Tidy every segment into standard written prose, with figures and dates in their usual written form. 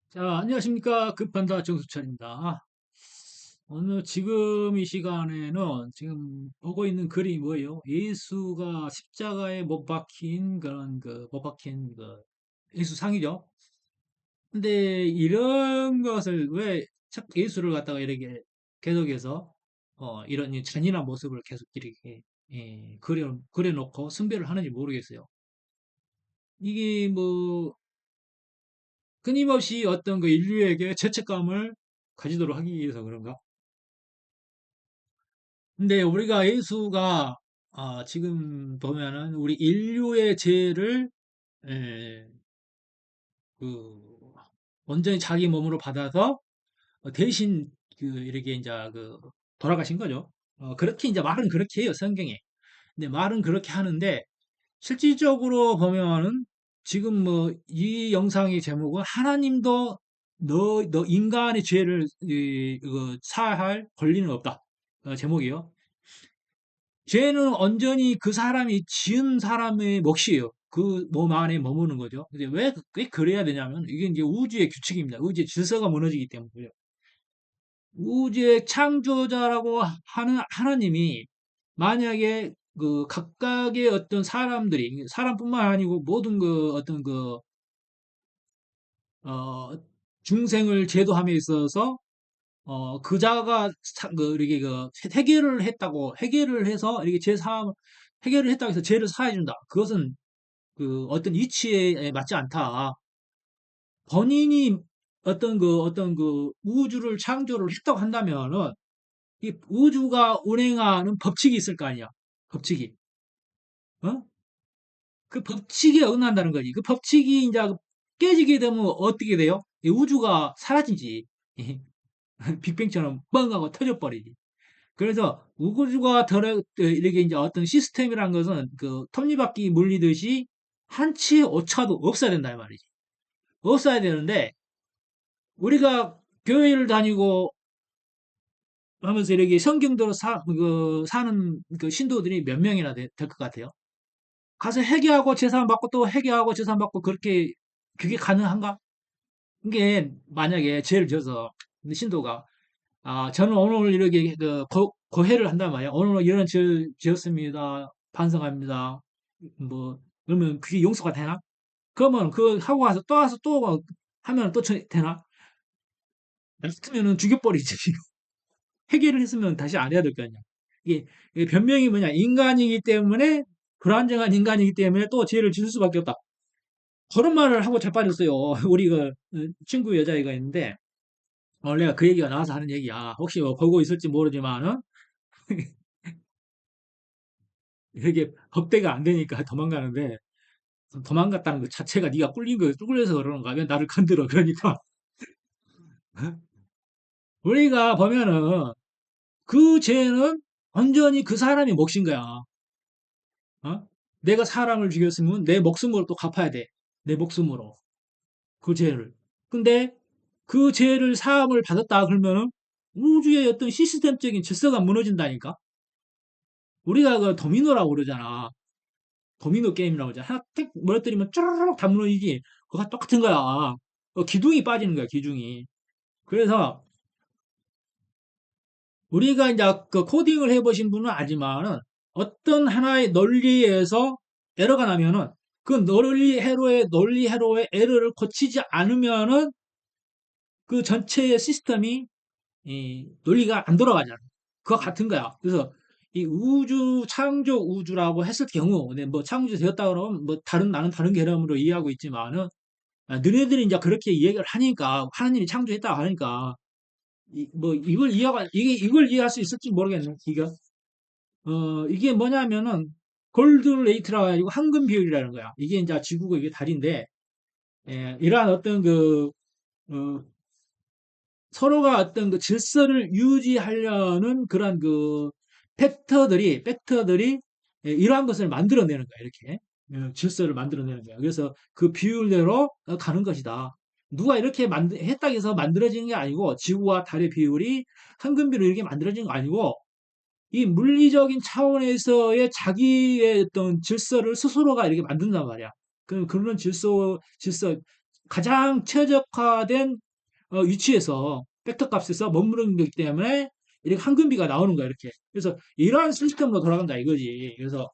자, 안녕하십니까. 급판다 정수철입니다. 오늘 지금 이 시간에는 지금 보고 있는 글이 뭐예요? 예수가 십자가에 못 박힌 못 박힌 예수상이죠. 근데 이런 것을 왜 자꾸 예수를 갖다가 이렇게 계속해서 이런 이 잔인한 모습을 계속 이렇게 그려놓고 숭배를 하는지 모르겠어요. 이게 뭐 끊임없이 어떤 그 인류에게 죄책감을 가지도록 하기 위해서 그런가? 근데 우리가 예수가 지금 보면은 우리 인류의 죄를 에, 그 온전히 자기 몸으로 받아서 대신 이렇게 이제 돌아가신 거죠. 그렇게 이제 말은 그렇게 해요, 성경에. 근데 말은 그렇게 하는데 실질적으로 보면은 지금 뭐 이 영상의 제목은 하나님도 너 인간의 죄를 이거 사할 권리는 없다. 제목이요. 죄는 온전히 그 사람이 지은 사람의 몫이에요. 그 몸 안에 머무는 거죠. 근데 왜 그래야 되냐면 이게 이제 우주의 규칙입니다. 우주의 질서가 무너지기 때문이에요. 우주의 창조자라고 하는 하나님이 만약에 그 각각의 어떤 사람들이 사람뿐만 아니고 모든 그 어떤 어, 중생을 제도함에 있어서 그자가 이렇게 해결을 했다고 해결을 해서 이렇게 해결을 했다고 해서 죄를 사해 준다. 그것은 그 어떤 이치에 맞지 않다. 본인이 어떤 그 우주를 창조를 했다고 한다면은 이 우주가 운행하는 법칙이 있을 거 아니야. 법칙이. 어? 그 법칙에 어긋난다는 거지. 그 법칙이 이제 깨지게 되면 어떻게 돼요? 이 우주가 사라지지. 빅뱅처럼 뻥 하고 터져버리지. 그래서 우주가 이렇게 이제 어떤 시스템이란 것은 그 톱니바퀴 물리듯이 한치의 오차도 없어야 된다 이 말이지. 없어야 되는데 우리가 교회를 다니고 하면서 이렇게 성경대로 사는 그 신도들이 몇 명이나 될 것 같아요? 가서 회개하고 제사만 받고 또 회개하고 제사만 받고 그게 가능한가? 이게 만약에 죄를 져서 신도가 저는 오늘 이렇게 고해를 한단 말이야. 오늘 이런 죄를 지었습니다. 반성합니다. 뭐 그러면 그게 용서가 되나? 그러면 그 하고 와서 또 하면 또 되나? 같으면은 죽여버리지. 해결을 했으면 다시 안 해야 될 거 아니야. 이게 변명이 뭐냐? 인간이기 때문에 불안정한 인간이기 때문에 또 죄를 지을 수밖에 없다. 그런 말을 하고 자빠졌어요. 우리 친구 여자애가 있는데 원래 그 얘기가 나와서 하는 얘기야. 혹시 뭐 보고 있을지 모르지만은 이게 법대가 안 되니까 도망가는데 도망갔다는 것 자체가 네가 꿀려서 그러는가? 왜 나를 건드려? 그러니까 우리가 보면은 그 죄는 완전히 그 사람이 몫인 거야. 어? 내가 사람을 죽였으면 내 목숨으로 또 갚아야 돼. 내 목숨으로 그 죄를. 근데 그 죄를 사함을 받았다 그러면은 우주의 어떤 시스템적인 질서가 무너진다니까. 우리가 그 도미노라고 그러잖아. 도미노 게임이라고 하잖아. 하나 택 무너뜨리면 쭈르륵 다 무너지지. 그거 똑같은 거야. 기둥이 빠지는 거야, 기둥이. 그래서 우리가 이제 그 코딩을 해보신 분은 알지만은 어떤 하나의 논리에서 에러가 나면은 그 논리 회로의 에러를 고치지 않으면은 그 전체의 시스템이 이 논리가 안 돌아가잖아. 그거 같은 거야. 그래서 이 창조 우주라고 했을 경우, 근데 뭐 창조 되었다 그러면 뭐 나는 다른 개념으로 이해하고 있지만은 너네들이 이제 그렇게 이야기를 하니까 하나님이 창조했다 하니까 뭐 이걸 이해할 수 있을지 모르겠네. 이게 뭐냐면은 골든 레이트라 가지고 황금 비율이라는 거야. 이게 이제 지구가 이게 달인데 이러한 어떤 어, 서로가 어떤 그 질서를 유지하려는 그런 팩터들이 이러한 것을 만들어내는 거야. 이렇게 질서를 만들어내는 거야. 그래서 그 비율대로 가는 것이다. 누가 이렇게 했다고 해서 만들어지는 게 아니고 지구와 달의 비율이 황금 비율로 이렇게 만들어진 거 아니고 이 물리적인 차원에서의 자기의 어떤 질서를 스스로가 이렇게 만든단 말이야. 그런 질서 가장 최적화된 위치에서 벡터 값에서 머무르는 거기 때문에 이렇게 황금비가 나오는 거야 이렇게. 그래서 이러한 시스템으로 돌아간다 이거지. 그래서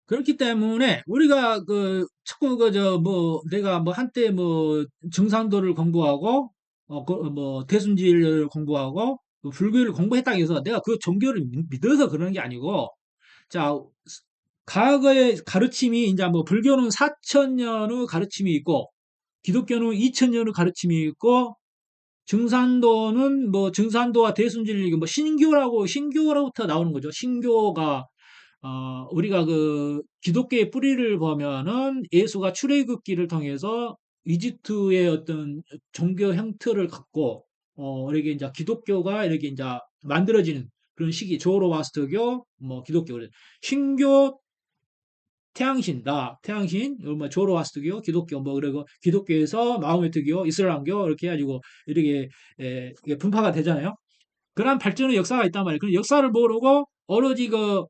그렇기 때문에 우리가 그 자꾸 그저 뭐 내가 뭐 한때 뭐 증산도를 공부하고 뭐 대순지를 공부하고 그 불교를 공부했다고 해서 내가 그 종교를 믿어서 그러는 게 아니고 자 과거의 가르침이 이제 뭐 불교는 4천년 의 가르침이 있고 기독교는 2천년 의 가르침이 있고 증산도는 뭐 증산도와 대순진리 뭐 신교로부터 나오는 거죠. 신교가 우리가 그 기독교의 뿌리를 보면은 예수가 출애굽기를 통해서 이집트의 어떤 종교 형태를 갖고 이렇게 이제 기독교가 이렇게 이제 만들어지는 그런 시기 조로와스터교 뭐 기독교 신교 태양신 태양신 뭐 조로와스터교 기독교 뭐 그리고 기독교에서 마호메트교 이슬람교 이렇게 해가지고 이렇게 이게 분파가 되잖아요. 그러한 발전의 역사가 있단 말이에요. 그 역사를 모르고 오로지 그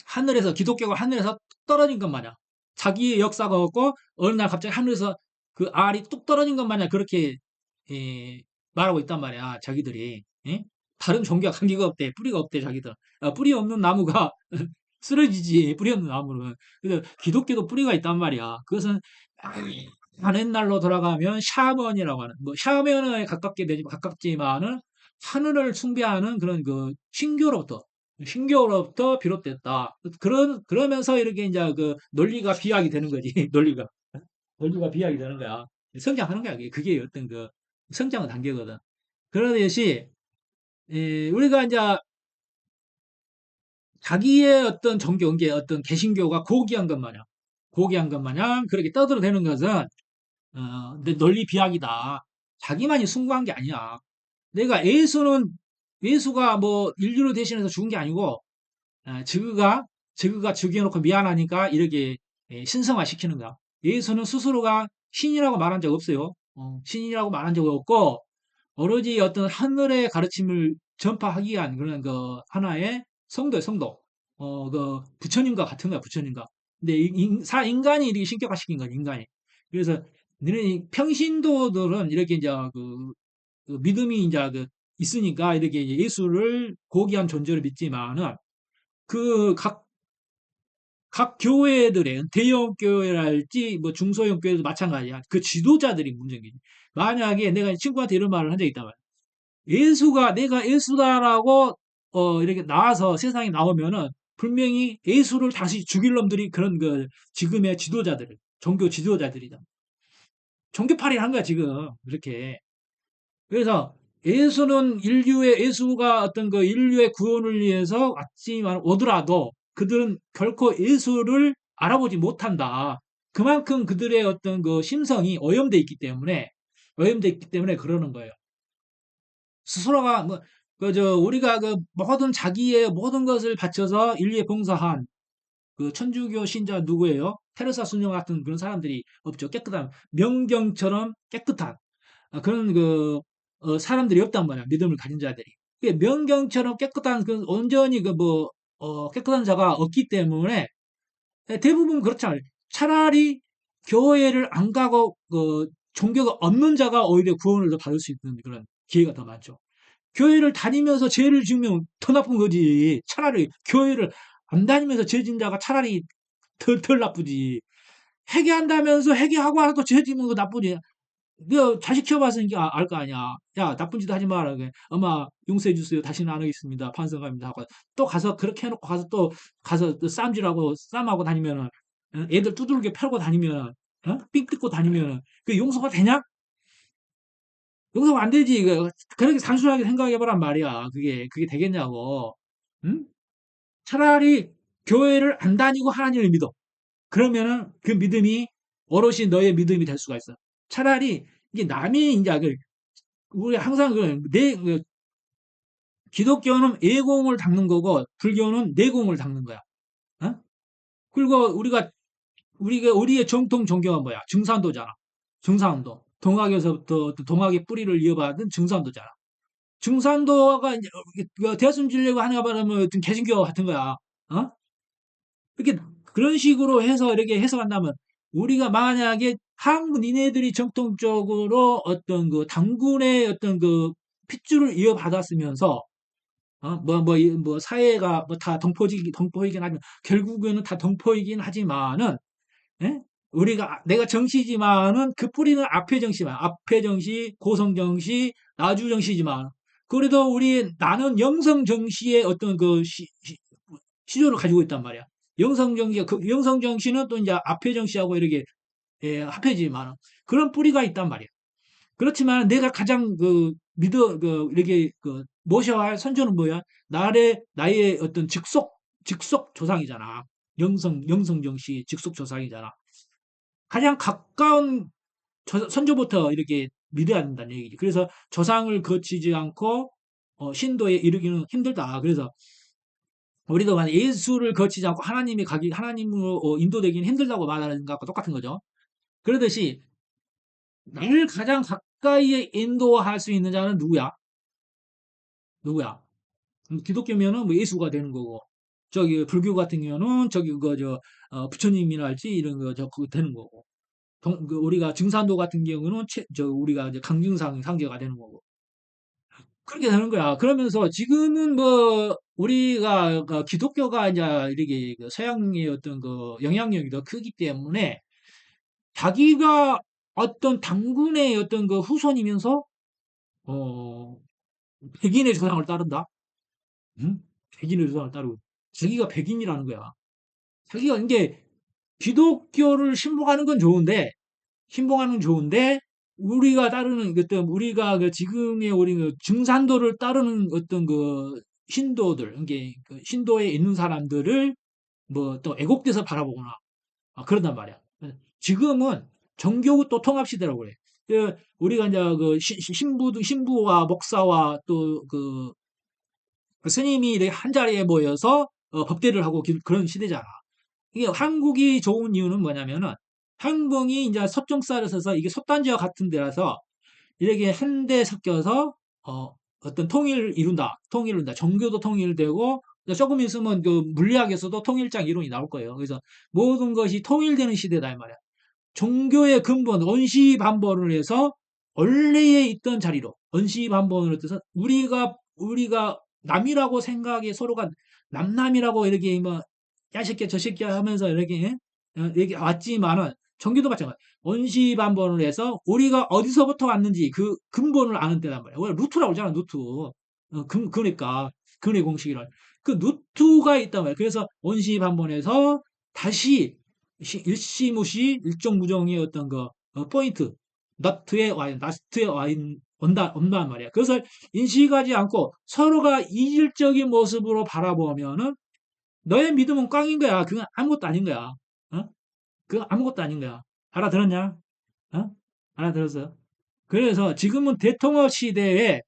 하늘에서 기독교가 하늘에서 뚝 떨어진 것 마냥 자기의 역사가 없고 어느 날 갑자기 하늘에서 그 알이 뚝 떨어진 것 마냥 그렇게 예, 말하고 있단 말이야 자기들이. 예? 다른 종교와 관계가 없대 뿌리가 없대 자기들. 뿌리 없는 나무가 쓰러지지 뿌리 없는 나무는. 그래서 기독교도 뿌리가 있단 말이야. 그것은 옛날로 돌아가면 샤먼이라고 하는 뭐 샤먼에 가깝게 되지 가깝지만은 하늘을 숭배하는 그런 그 신교로부터 비롯됐다. 그러면서 이렇게 이제 그 논리가 비약이 되는 거지. 논리가 비약이 되는 거야. 성장하는 거야. 그게 어떤 그 성장의 단계거든. 그러듯이 우리가 이제 자기의 어떤 종교, 이게 어떤 개신교가 고귀한 것 마냥 그렇게 떠들어대는 것은 근데 논리 비약이다. 자기만이 숭고한 게 아니야. 내가 예수가 뭐 인류를 대신해서 죽은 게 아니고 지그가 죽여놓고 미안하니까 이렇게 신성화 시키는 거야. 예수는 스스로가 신이라고 말한 적 없어요. 신이라고 말한 적 없고 오로지 어떤 하늘의 가르침을 전파하기 위한 그런 그 하나의 성도. 그 부처님과 같은 거야, 부처님과. 근데 인간이 이렇게 신격화시킨 거야, 인간이. 그래서 너네 평신도들은 이렇게 이제 그 믿음이 이제 있으니까 이렇게 이제 예수를 고귀한 존재로 믿지만은 그 각 교회들의 대형 교회랄지 뭐 중소형 교회도 마찬가지야. 그 지도자들이 문제인 거지. 만약에 내가 친구한테 이런 말을 한 적이 있단 말이야. 내가 예수다라고 이렇게 나와서 세상에 나오면은 분명히 예수를 다시 죽일 놈들이 그런 그 지금의 종교 지도자들이다. 종교파리 한 거야 지금 그렇게. 그래서 예수가 어떤 그 인류의 구원을 위해서 왔지만 오더라도 그들은 결코 예수를 알아보지 못한다. 그만큼 그들의 어떤 그 심성이 오염돼 있기 때문에 그러는 거예요. 스스로가 뭐 그저 우리가 그 모든 자기의 모든 것을 바쳐서 인류에 봉사한 그 천주교 신자 누구예요? 테레사 수녀 같은 그런 사람들이 없죠. 깨끗한 명경처럼 깨끗한 그런 그 사람들이 없단 말이야. 믿음을 가진 자들이. 명경처럼 깨끗한 그 온전히 그 뭐 깨끗한 자가 없기 때문에 대부분 그렇잖아요. 차라리 교회를 안 가고 종교가 없는 자가 오히려 구원을 더 받을 수 있는 그런 기회가 더 많죠. 교회를 다니면서 죄를 지으면 더 나쁜 거지. 차라리 교회를 안 다니면서 죄 진 자가 차라리 덜 나쁘지. 회개한다면서 회개하고 와서 죄 지으면 그 나쁘지. 너 자식 키워봤으니까 알 거 아니야. 야, 나쁜 짓 하지 마라. 그래. 엄마, 용서해 주세요. 다시는 안 하겠습니다. 반성합니다. 하고 또 가서 그렇게 해놓고 가서 또 쌈질하고 쌈하고 다니면은 애들 두들겨 펴고 다니면은 삥 뜯고 다니면은 그 용서가 되냐? 용서가 안 되지. 그렇게 단순하게 생각해보란 말이야. 그게 되겠냐고. 응? 차라리 교회를 안 다니고 하나님을 믿어. 그러면은 그 믿음이 오롯이 너의 믿음이 될 수가 있어. 차라리 이게 남이 이제 우리 항상 기독교는 예공을 닦는 거고 불교는 내공을 닦는 거야. 어? 그리고 우리의 정통 종교가 뭐야? 증산도잖아. 증산도. 동학에서부터 동학의 뿌리를 이어받은 증산도잖아. 증산도가 이제 대순진리고 하는가 말하면 어떤 개신교 같은 거야. 어? 이렇게 그런 식으로 해서 이렇게 해석한다면 우리가 만약에 한국 니네들이 정통적으로 어떤 그 당군의 어떤 그 핏줄을 이어받았으면서 뭐 사회가 뭐 다 동포이긴 하지만 결국에는 다 동포이긴 하지만은 예? 우리가 내가 정씨지만은 그 뿌리는 앞에 정씨, 고성 정씨, 나주 정씨지만 그래도 우리 나는 영성 정씨의 어떤 그 시조를 가지고 있단 말이야. 영성 정씨는 또 이제 앞에 정씨하고 이렇게 합해지만 그런 뿌리가 있단 말이야. 그렇지만 내가 가장 이렇게 모셔야 할 선조는 뭐야? 나의 어떤 직속 조상이잖아. 영성정 씨 직속 조상이잖아. 가장 가까운 선조부터 이렇게 믿어야 된다는 얘기지. 그래서 조상을 거치지 않고 신도에 이르기는 힘들다. 그래서 우리도 만약 예수를 거치지 않고 하나님으로 인도되기는 힘들다고 말하는 것과 똑같은 거죠. 그러듯이 나를 가장 가까이에 인도할 수 있는 자는 누구야? 누구야? 기독교면은 뭐 예수가 되는 거고, 저기 불교 같은 경우는 저기 부처님이라 할지 이런 그거 되는 거고, 우리가 증산도 같은 경우는 우리가 이제 강증상 상제가 되는 거고. 그렇게 되는 거야. 그러면서 지금은 뭐 우리가 기독교가 이제 이렇게 서양의 어떤 그 영향력이 더 크기 때문에 자기가 어떤 당군의 어떤 그 후손이면서 어 백인의 조상을 따른다. 응? 백인의 조상을 따르고 자기가 백인이라는 거야. 자기가 이게 기독교를 신봉하는 건 좋은데 우리가 따르는 어떤 우리가 지금의 우리 증산도를 따르는 어떤 신도들, 이게 신도에 있는 사람들을 뭐 또 애국돼서 바라보거나 그런단 말이야. 지금은 정교구 또 통합 시대라고 그래. 우리가 이제 신부와 목사와 또 스님이 이렇게 한 자리에 모여서 법대를 하고 그런 시대잖아. 이게 한국이 좋은 이유는 뭐냐면은 한국이 이제 서쪽살을 서서 이게 솥단지와 같은 데라서 이렇게 한데 섞여서 어떤 통일을 이룬다. 종교도 통일되고 조금 있으면 그 물리학에서도 통일장 이론이 나올 거예요. 그래서 모든 것이 통일되는 시대다 이 말이야. 종교의 근본 원시반본을 해서 원래에 있던 자리로 원시반본을 해서 우리가 남이라고 생각해 서로가 남남이라고 이렇게 뭐 야새끼 저새끼 하면서 이렇게 왔지만은 종교도 마찬가지. 원시반본을 해서 우리가 어디서부터 왔는지 그 근본을 아는 때란 말이야. 원래 루트라고 그러잖아, 루트. 그러니까 근의 공식이란 그 루트가 있단 말이야. 그래서 원시반본에서 다시 일시무시 일정무정의 어떤 포인트 나스트에 온단 말이야. 그것을 인식하지 않고 서로가 이질적인 모습으로 바라보면은 너의 믿음은 꽝인 거야. 그건 아무것도 아닌 거야. 어? 그건 아무것도 아닌 거야. 알아들었냐? 어? 알아들었어? 그래서 지금은 대통합 시대에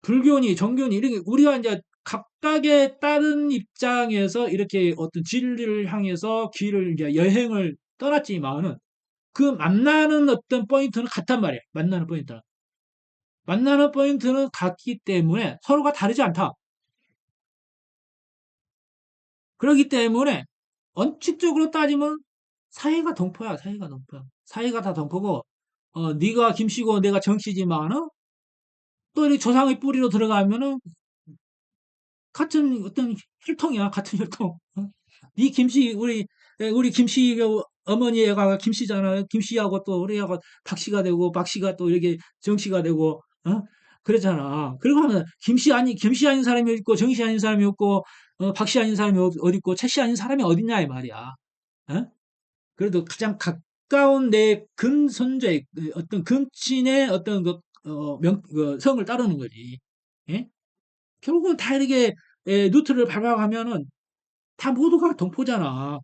불교니 정교니 이렇게 우리가 이제 각각의 다른 입장에서 이렇게 어떤 진리를 향해서 길을 이제 여행을 떠났지만은 그 만나는 어떤 포인트는 같단 말이에요. 만나는 포인트는 같기 때문에 서로가 다르지 않다. 그렇기 때문에 원칙적으로 따지면 사회가 동포야, 사회가 동포야. 사회가 다 동포고 네가 김씨고 내가 정씨지만은 또 이렇게 조상의 뿌리로 들어가면은 같은 어떤 혈통이야, 같은 혈통. 네 김씨 우리 김씨 어머니가 김씨잖아. 김씨하고 또 우리하고 박씨가 되고 박씨가 또 이렇게 정씨가 되고 그러잖아. 그리고 하면 김씨 아닌 사람이 있고 정씨 아닌 사람이 없고 박씨 아닌 사람이 어디 있고 최씨 아닌 사람이 어딨냐 이 말이야. 어? 그래도 가장 가까운 내 근선조의 어떤 근친의 어떤 성을 따르는 거지. 예? 결국은 다 이렇게 루트를 밟아가면은 다 모두가 동포잖아.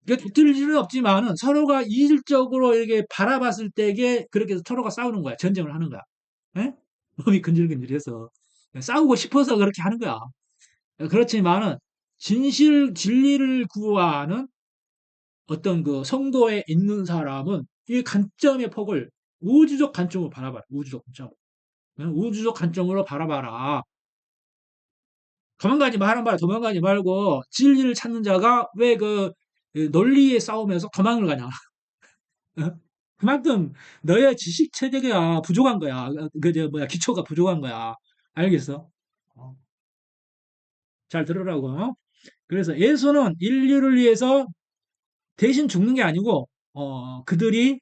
그러니까 곁들일 일은 없지만은 서로가 이질적으로 이렇게 바라봤을 때에 그렇게 서로가 싸우는 거야. 전쟁을 하는 거야. 예? 몸이 근질근질해서 싸우고 싶어서 그렇게 하는 거야. 그렇지만은 진리를 구하는 어떤 성도에 있는 사람은 이 관점의 폭을 우주적 관점으로 바라봐라. 우주적 관점. 우주적 관점으로 바라봐라. 도망가지 마라 말아. 도망가지 말고 진리를 찾는 자가 왜 그 논리의 싸움에서 도망을 가냐. 어? 그만큼 너의 지식 체계가 부족한 거야. 그저 뭐야 기초가 부족한 거야. 알겠어? 어, 잘 들으라고. 어? 그래서 예수는 인류를 위해서 대신 죽는 게 아니고 그들이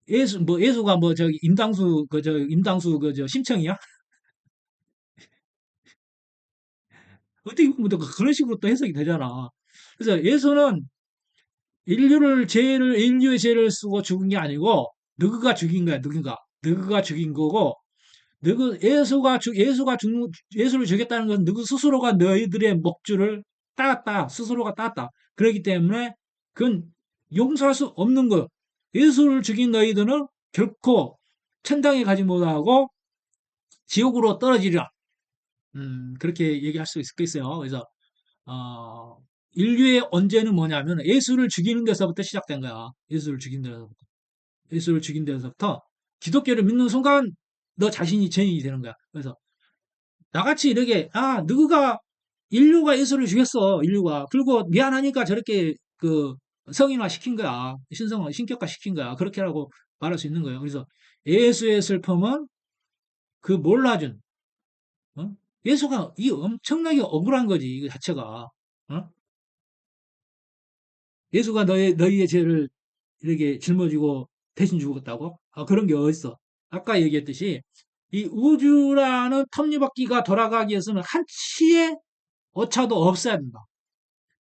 예수가 뭐 저기 임당수 그 저 심청이야? 어떻게 보면 또 그런 식으로 또 해석이 되잖아. 그래서 예수는 인류의 죄를 쓰고 죽은 게 아니고 너그가 죽인 거야. 너그가 죽인 거고 예수를 죽였다는 건 너희 스스로가 너희들의 목줄을 따았다. 스스로가 따았다. 그렇기 때문에 그건 용서할 수 없는 거예요. 예수를 죽인 너희들은 결코 천당에 가지 못하고 지옥으로 떨어지리라. 그렇게 얘기할 수 있겠어요. 그래서 어, 인류의 언제는 뭐냐면 예수를 죽이는 데서부터 시작된 거야. 예수를 죽인 데서부터 기독교를 믿는 순간 너 자신이 죄인이 되는 거야. 그래서 나같이 이렇게 누가 인류가 예수를 죽였어. 인류가 그리고 미안하니까 저렇게 그 성인화 시킨 거야. 신격화 시킨 거야. 그렇게라고 말할 수 있는 거예요. 그래서 예수의 슬픔은 그 몰라준 어? 예수가 이 엄청나게 억울한 거지. 이 자체가 어? 예수가 너희의 죄를 이렇게 짊어지고 대신 죽었다고? 그런 게 어딨어? 아까 얘기했듯이 이 우주라는 톱니바퀴가 돌아가기 위해서는 한치의 오차도 없어야 된다.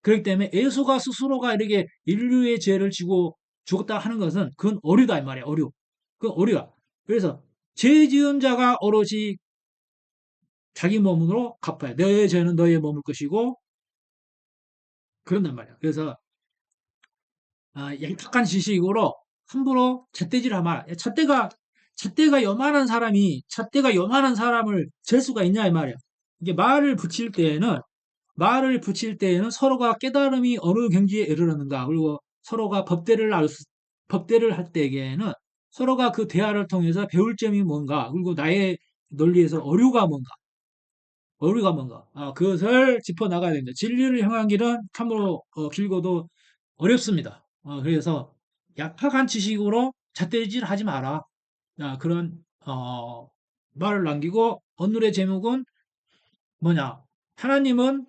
그렇기 때문에 예수가 스스로가 이렇게 인류의 죄를 지고 죽었다 하는 것은 그건 오류다 이 말이야. 오류. 그건 오류야. 그래서 죄 지은 자가 오롯이 자기 몸으로 갚아야 돼. 너의 죄는 너의 몸을 것이고 그런단 말이야. 그래서 얄팍한 지식으로 함부로 잣대질 하지 마라. 잣대가 요만한 사람을 잴 수가 있냐 이 말이야. 이게 말을 붙일 때에는 서로가 깨달음이 어느 경지에 이르렀는가 그리고 서로가 법대를 할 때에는 서로가 그 대화를 통해서 배울 점이 뭔가 그리고 나의 논리에서 오류가 뭔가 그것을 짚어 나가야 됩니다. 진리를 향한 길은 참으로 길고도 어렵습니다. 그래서 약학한 지식으로 잣대질 하지 마라. 그런 말을 남기고 오늘의 제목은 뭐냐? 하나님은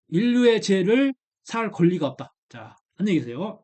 인류의 죄를 살 권리가 없다. 자, 안녕히 계세요.